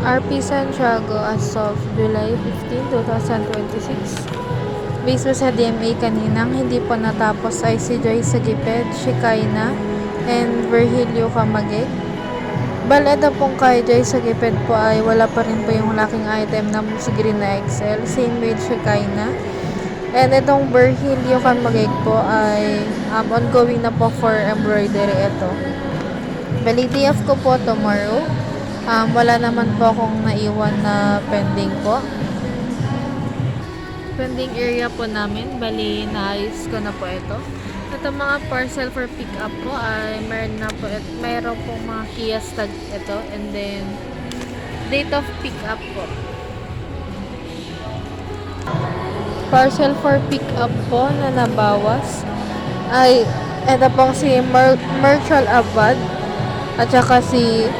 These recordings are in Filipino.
RP Santiago as of July 15, 2026. Based po sa DMA kaninang hindi po natapos ay si Joy Sagiped, Shikaina, and Virgilio Camagay. Baleda pong kay Joy Sagiped po ay wala pa rin po yung lacking item na green na XL. Same with Shikaina. And itong Virgilio Camagay po ay ongoing na po for embroidery ito. Bali, DF ko po tomorrow. Wala naman po akong naiwan na pending po. Pending area po namin. Bali, naayos ko na po ito. Ito mga parcel for pick up po ay mayroon pong mga kiosk tag ito. And then, date of pick up po. Parcel for pick up po na nabawas ay ito pong si Merchal Abad at saka si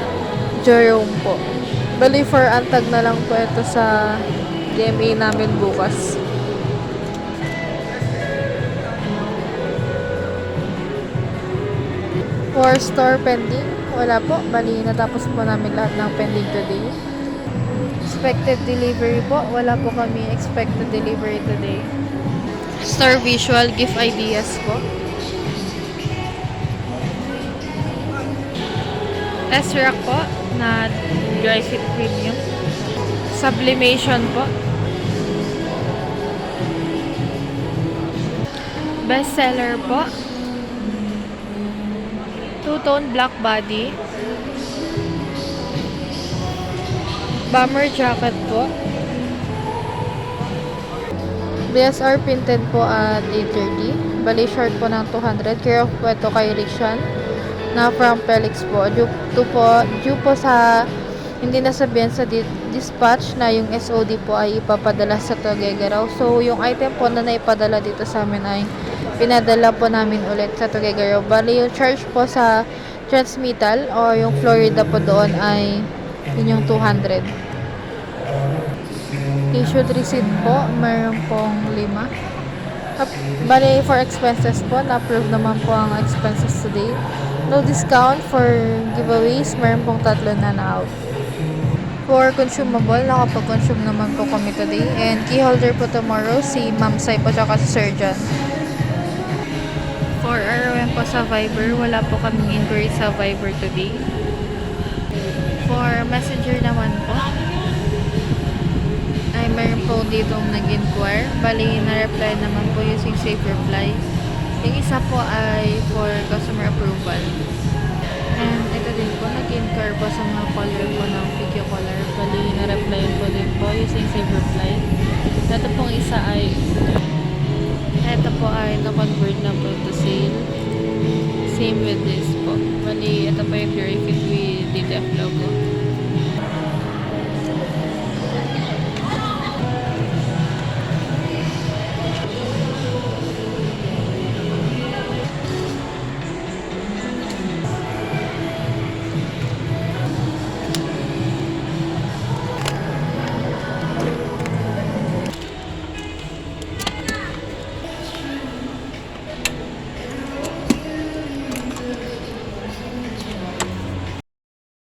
Jerome po. Bali, for antag na lang po ito sa DMA namin bukas. For store pending, wala po. Bali, natapos po namin lahat ng pending today. Expected delivery po, wala po kami expected delivery today. Store visual, gift ideas po. S-Rock po na dry fit premium. Sublimation po. Bestseller po. Two-tone black body. Bomber jacket po. BSR printed po at 830. Bali short po ng 200. Care of po ito kay Rikshan na from Felix po. Due po sa hindi nasabihan sa dispatch na yung SOD po ay ipapadala sa Tuguegarao. So, yung item po na naipadala dito sa amin ay pinadala po namin ulit sa Tuguegarao. Bali, yung charge po sa transmittal o yung Florida po doon ay yun yung 200. Issued receipt po, mayroon pong 5. Bali, for expenses po, na-approve naman po ang expenses today. No discount for giveaways, mayroon pong 3 na na-out. For consumable, nakapag-consume naman po kami today. And key holder po tomorrow, si Ma'am Sai po tsaka si Sir John. For ROM po sa Viber, wala po kaming inquiry sa Viber today. For Messenger naman po, ay mayroon po ditong nag-inquire. Bali, na-reply naman po using Safe Reply. Yung isa po ay for customer approval. And ito din po, nag-inquire po sa mga color po ng video color. Bali, na-reply po din po using Safe Reply. Ito pong isa ay na-convert na po to sale. Same with this po. Bali, ito po yung Pure Fit with DTF logo.